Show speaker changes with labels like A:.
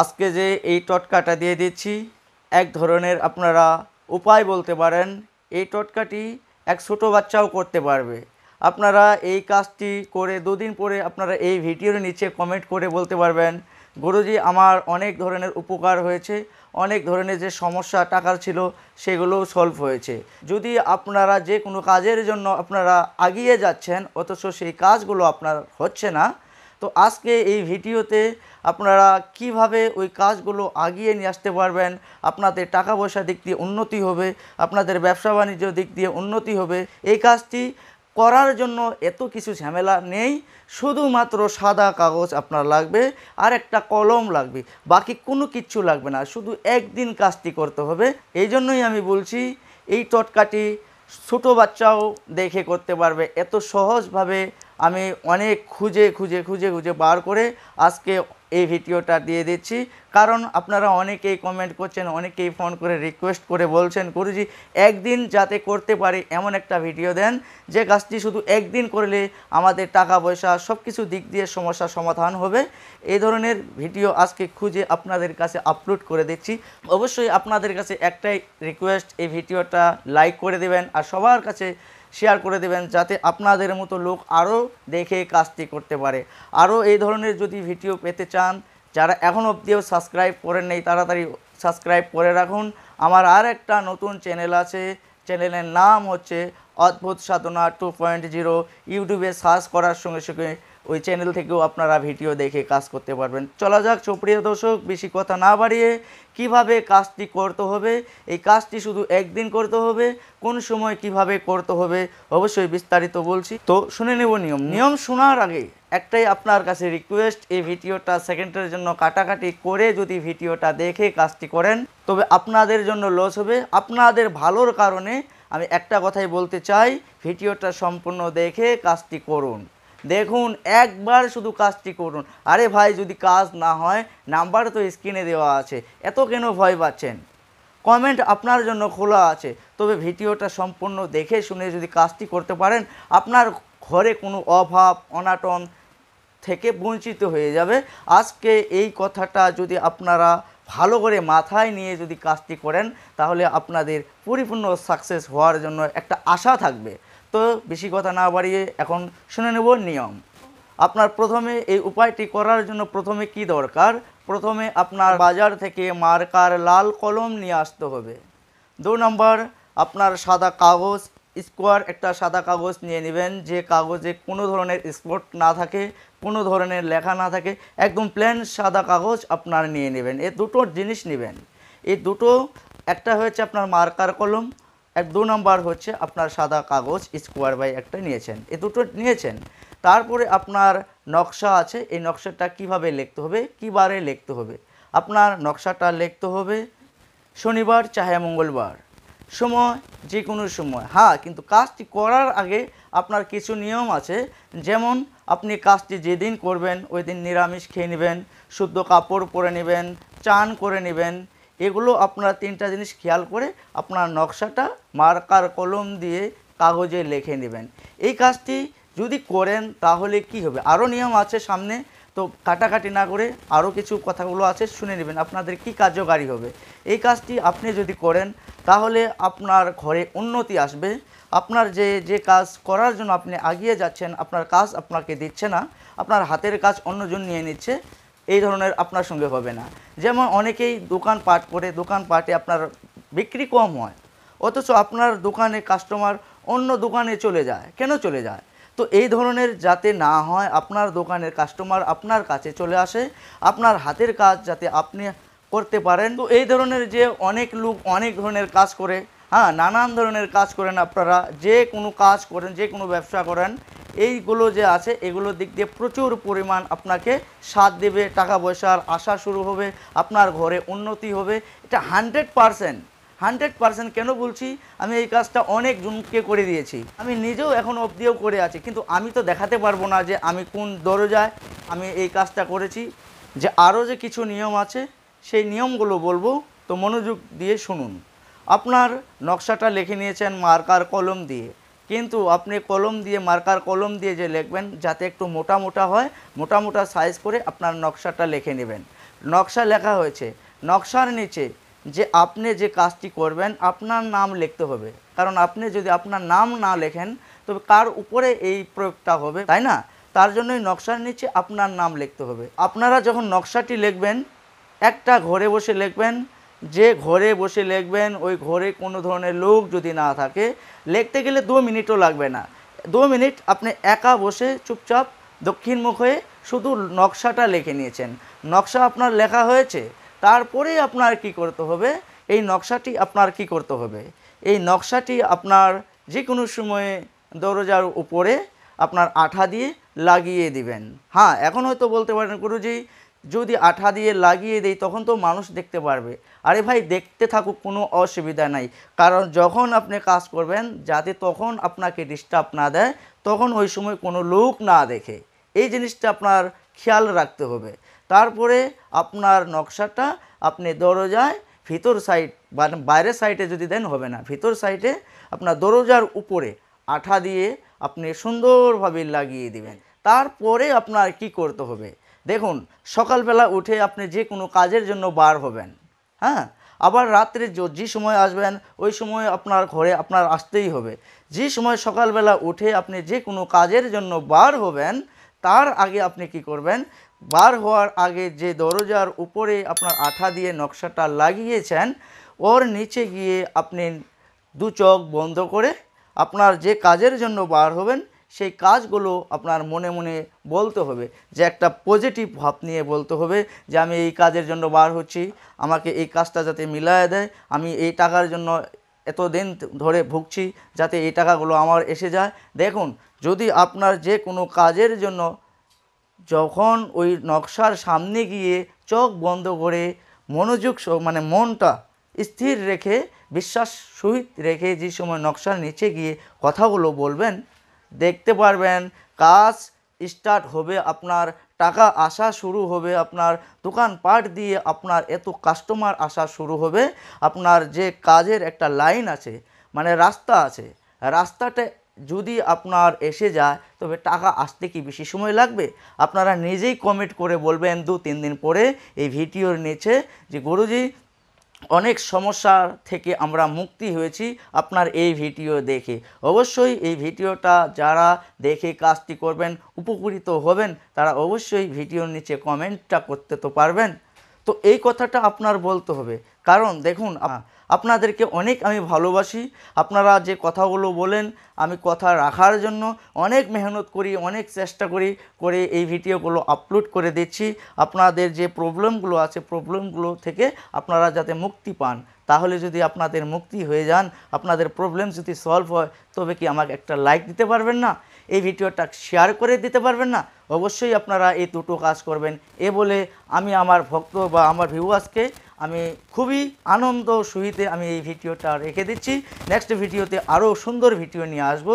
A: আজকে যে এই টটকাটা দিয়ে দিচ্ছি এক ধরনের আপনারা উপায় বলতে পারেন। এই টটকাটি এক ছোটো বাচ্চাও করতে পারবে। আপনারা এই কাজটি করে দুদিন পরে আপনারা এই ভিডিওর নিচে কমেন্ট করে বলতে পারবেন, গুরুজি আমার অনেক ধরনের উপকার হয়েছে, অনেক ধরনের যে সমস্যা টাকার ছিল সেগুলোও সলভ হয়েছে। যদি আপনারা যে কোনো কাজের জন্য আপনারা এগিয়ে যাচ্ছেন অথচ সেই কাজগুলো আপনার হচ্ছে না, তো আজকে এই ভিডিওতে আপনারা কিভাবে ওই কাজগুলো এগিয়ে নিয়ে আসতে পারবেন, আপনাদের টাকা পয়সার দিক দিয়ে উন্নতি হবে, আপনাদের ব্যবসা বাণিজ্য দিক দিয়ে উন্নতি হবে। এই কাজটি করার জন্য এত কিছু ঝামেলা নেই, শুধুমাত্র সাদা কাগজ আপনার লাগবে আর একটা কলম লাগবে, বাকি কোনো কিচ্ছু লাগবে না। শুধু একদিন কাজটি করতে হবে। এই জন্যই আমি বলছি এই টটকাটি ছোটো বাচ্চাও দেখে করতে পারবে। এত সহজভাবে আমি অনেক খুঁজে খুঁজে খুঁজে খুঁজে বার করে আজকে এই ভিডিওটা দিয়ে দিচ্ছি। কারণ আপনারা অনেকেই কমেন্ট করছেন, অনেকেই ফোন করে রিকোয়েস্ট করে বলছেন, গুরুজি একদিন যাতে করতে পারি এমন একটা ভিডিও দেন যে কাজটি শুধু একদিন করলে আমাদের টাকা পয়সা সব কিছু দিক দিয়ে সমস্যার সমাধান হবে। এই ধরনের ভিডিও আজকে খুঁজে আপনাদের কাছে আপলোড করে দিচ্ছি। অবশ্যই আপনাদের কাছে একটাই রিকোয়েস্ট, এই ভিডিওটা লাইক করে দেবেন আর সবার কাছে শেয়ার করে দেবেন, যাতে আপনাদের মতো লোক আরও দেখে কাজটি করতে পারে। আরও এই ধরনের যদি ভিডিও পেতে চান, যারা এখন অবধিও সাবস্ক্রাইব করেন নেই তাড়াতাড়ি সাবস্ক্রাইব করে রাখুন। আমার আর একটা নতুন চ্যানেল আছে, চ্যানেলের নাম হচ্ছে অদ্ভুত সাধনা 2.0। ইউটিউবে সার্চ করার সঙ্গে সঙ্গে ওই চ্যানেল থেকেও আপনারা ভিডিও দেখে কাজ করতে পারবেন। চলা যাক সুপ্রিয় দর্শক, বেশি কথা না বাড়িয়ে কিভাবে কাজটি করতে হবে। এই কাজটি শুধু একদিন করতে হবে, কোন সময় কিভাবে করতে হবে অবশ্যই বিস্তারিত বলছি। তো শুনে নেব নিয়ম শোনার আগে একটাই আপনার কাছে রিকোয়েস্ট, এই ভিডিওটা সেকেন্ডের জন্য কাটাকাটি করে যদি ভিডিওটা দেখে কাজটি করেন তবে আপনাদের জন্য লস হবে। আপনাদের ভালোর কারণে আমি একটা কথাই বলতে চাই, ভিডিওটা সম্পূর্ণ দেখে কাজটি করুন। দেখুন একবার শুধু কাজটি করুন। আরে ভাই যদি কাজ না হয় নাম্বার তো স্ক্রিনে দেওয়া আছে, এত কেন ভয় পাচ্ছেন? কমেন্ট আপনার জন্য খোলা আছে। তবে ভিডিওটা সম্পূর্ণ দেখে শুনে যদি কাজটি করতে পারেন আপনার ঘরে কোনো অভাব অনাটন থেকে বঞ্চিত হয়ে যাবে। আজকে এই কথাটা যদি আপনারা ভালো করে মাথায় নিয়ে যদি কাজটি করেন তাহলে আপনাদের পরিপূর্ণ সাকসেস হওয়ার জন্য একটা আশা থাকবে। তো বেশি কথা না বাড়িয়ে এখন শুনে নেব নিয়ম। আপনার প্রথমে এই উপায়টি করার জন্য প্রথমে কি দরকার, প্রথমে আপনার বাজার থেকে মার্কার লাল কলম নিয়ে আসতে হবে। 2 নম্বর আপনার সাদা কাগজ, স্কোয়ার একটা সাদা কাগজ নিয়ে নেবেন, যে কাগজে কোনো ধরনের স্পট না থাকে, কোনো ধরনের লেখা না থাকে, একদম প্লেন সাদা কাগজ আপনার নিয়ে নেবেন। এই দুটো জিনিস নেবেন। এই দুটো, একটা হচ্ছে আপনার মার্কার কলম, 2 নম্বর হচ্ছে আপনার সাদা কাগজ স্কোয়ার বাই একটা নিয়েছেন, এই দুটো নিয়েছেন। তারপরে আপনার নকশা আছে, এই নকশাটা কিভাবে লিখতে হবে, কী বারে লিখতে হবে। আপনার নকশাটা লিখতে হবে শনিবার চাহে মঙ্গলবার, সময় যে কোনো সময়। হ্যাঁ, কিন্তু কাজটি করার আগে আপনার কিছু নিয়ম আছে। যেমন আপনি কাজটি যেদিন করবেন ওই দিন নিরামিষ খেয়ে নেবেন, শুদ্ধ কাপড় পরে নেবেন, চান করে নেবেন। এগুলো আপনার 3টা জিনিস খেয়াল করে আপনার নকশাটা মার্কার কলম দিয়ে কাগজে লিখে নেবেন। এই কাজটি যদি করেন তাহলে কি হবে, আরও নিয়ম আছে সামনে, তো কাটাকাটি না করে আরও কিছু কথাগুলো আছে শুনে নেবেন, আপনাদের কি কার্যকারী হবে। এই কাজটি আপনি যদি করেন তাহলে আপনার ঘরে উন্নতি আসবে। আপনার যে কাজ করার জন্য আপনি এগিয়ে যাচ্ছেন, আপনার কাজ আপনাকে দিচ্ছে না, আপনার হাতের কাজ অন্যজন নিয়ে নিচ্ছে, এই ধরনের আপনার সঙ্গে হবে না। যেমন অনেকেই দোকানপাট করে, দোকানপাটে আপনার বিক্রি কম হয় অথচ আপনার দোকানে কাস্টমার অন্য দোকানে চলে যায়। কেন চলে যায়? তো এই ধরনের যাতে না হয়, আপনার দোকানের কাস্টমার আপনার কাছে চলে আসে, আপনার হাতের কাজ যাতে আপনি করতে পারেন। তো এই ধরনের যে অনেক লোক অনেক ধরনের কাজ করে, হ্যাঁ নানান ধরনের কাজ করেন, আপনারা যে কোনো কাজ করেন, যে কোনো ব্যবসা করেন, এইগুলো যে আছে এগুলোর দিক দিয়ে প্রচুর পরিমাণ আপনাকে সাথ দেবে, টাকা পয়সার আশা শুরু হবে, আপনার ঘরে উন্নতি হবে। এটা 100%। কেন বলছি, আমি এই কাজটা অনেক জনকে করে দিয়েছি, আমি নিজেও এখন অবধিও করে আছি, কিন্তু আমি তো দেখাতে পারবো না যে আমি কোন দরজায় আমি এই কাজটা করেছি। যে আরও যে কিছু নিয়ম আছে সেই নিয়মগুলো বলবো, তো মনোযোগ দিয়ে শুনুন। আপনার নকশাটা লিখে নিয়েছেন মার্কার কলম দিয়ে, কিন্তু আপনি কলম দিয়ে মার্কার কলম দিয়ে যে লিখবেন যাতে একটু মোটা মোটা হয়, মোটা মোটা সাইজ করে আপনার নকশাটা লিখে নেবেন। নকশা লেখা হয়েছে, নকশার নিচে যে আপনি যে কাজটি করবেন আপনার নাম লিখতে হবে। কারণ আপনি যদি আপনার নাম না লেখেন তবে কার উপরে এই প্রয়োগটা হবে, তাই না? তার জন্যই নকশার নিচে আপনার নাম লিখতে হবে। আপনারা যখন নকশাটি লিখবেন একটা ঘরে বসে লিখবেন, যে ঘরে বসে লিখবেন ওই ঘরে কোনো ধরনের লোক যদি না থাকে, লিখতে গেলে 2 মিনিটও লাগবে না। 2 মিনিট আপনি একা বসে চুপচাপ দক্ষিণমুখ হয়ে শুধু নকশাটা লিখে নিয়েছেন। নকশা আপনার লেখা হয়েছে, তারপরে আপনার কি করতে হবে, এই নকশাটি আপনার কি করতে হবে, এই নকশাটি আপনার যে কোনো সময়ে দরজার উপরে আপনার আঠা দিয়ে লাগিয়ে দিবেন। হ্যাঁ, এখন হয়তো বলতে পারেন গুরুজি যদি আঠা দিয়ে লাগিয়ে দেই তখন তো মানুষ দেখতে পারবে। আরে ভাই, দেখতে থাকুক, কোনো অসুবিধা নাই। কারণ যখন আপনি কাজ করবেন যাতে তখন আপনাকে ডিস্টার্ব না দেয়, তখন ওই সময় কোনো লোক না দেখে, এই জিনিসটা আপনার খেয়াল রাখতে হবে। তারপরে আপনার নকশাটা আপনি দরজায় ভিতর সাইড বা বাইরের সাইডে যদি দেন হবে না, ভিতর সাইডে আপনার দরজার উপরে আঠা দিয়ে আপনি সুন্দরভাবে লাগিয়ে দিবেন। তারপরে আপনার কি করতে হবে দেখুন, সকালবেলা উঠে আপনি যে কোনো কাজের জন্য বার হবেন, হ্যাঁ, আবার রাত্রে যে সময় আসবেন ওই সময় আপনার ঘরে আপনার আসতেই হবে। যে সময় সকালবেলা উঠে আপনি যে কোনো কাজের জন্য বার হবেন তার আগে আপনি কি করবেন, বার হওয়ার আগে যে দরজার উপরে আপনার আঠা দিয়ে নকশাটা লাগিয়েছেন ওর নিচে গিয়ে আপনি 2 চোখ বন্ধ করে আপনার যে কাজের জন্য বার হবেন সেই কাজগুলো আপনার মনে মনে বলতে হবে, যে একটা পজিটিভ ভাব নিয়ে বলতে হবে যে আমি এই কাজের জন্য বার হচ্ছি, আমাকে এই কাজটা যাতে মিলায় দেয়, আমি এই টাকার জন্য এত দিন ধরে ভুগছি, যাতে এই টাকাগুলো আমার এসে যায়। দেখুন, যদি আপনার যে কোনো কাজের জন্য যখন ওই নকশার সামনে গিয়ে চোখ বন্ধ করে মনোযোগ মানে মনটা স্থির রেখে বিশ্বাস সহিত রেখে যে সময় নকশার নিচে গিয়ে কথাগুলো বলবেন, দেখতে পারবেন কাজ স্টার্ট হবে, আপনার টাকা আসা শুরু হবে, আপনার দোকানপাট দিয়ে আপনার এত কাস্টমার আসা শুরু হবে। আপনার যে কাজের একটা লাইন আছে মানে রাস্তা আছে, রাস্তাটা যদি আপনার এসে যায় তবে টাকা আসতে কি বেশি সময় লাগবে? আপনারা নিজেই কমেন্ট করে বলবেন 2-3 দিন পরে এই ভিডিওর নিচে যে গুরুজি অনেক সমস্যার থেকে আমরা মুক্তি হয়েছি আপনার এই ভিডিও দেখে। অবশ্যই এই ভিডিওটা যারা দেখে কাজটি করবেন উপকৃত হবেন তারা অবশ্যই ভিডিওর নিচে কমেন্টটা করতে তো পারবেন। তো এই কথাটা আপনার বলতে হবে, কারণ দেখুন আপনাদেরকে অনেক আমি ভালোবাসি। আপনারা যে কথাগুলো বলেন আমি কথা রাখার জন্য অনেক মেহনত করি, অনেক চেষ্টা করে এই ভিডিওগুলো আপলোড করে দিচ্ছি। আপনাদের যে প্রবলেমগুলো আছে প্রবলেমগুলো থেকে আপনারা যাতে মুক্তি পান, তাহলে যদি আপনাদের মুক্তি হয়ে যান, আপনাদের প্রবলেম যদি সলভ হয় তবে কি আমাকে একটা লাইক দিতে পারবেন না, এই ভিডিওটা শেয়ার করে দিতে পারবেন না? অবশ্যই আপনারা এই দুটো কাজ করবেন। এ বলে আমি আমার ভক্ত বা আমার ভিউয়ার্সকে আমি খুবই আনন্দ সহিতে আমি এই ভিডিওটা রেখে দিচ্ছি। নেক্সট ভিডিওতে আরও সুন্দর ভিডিও নিয়ে আসবো।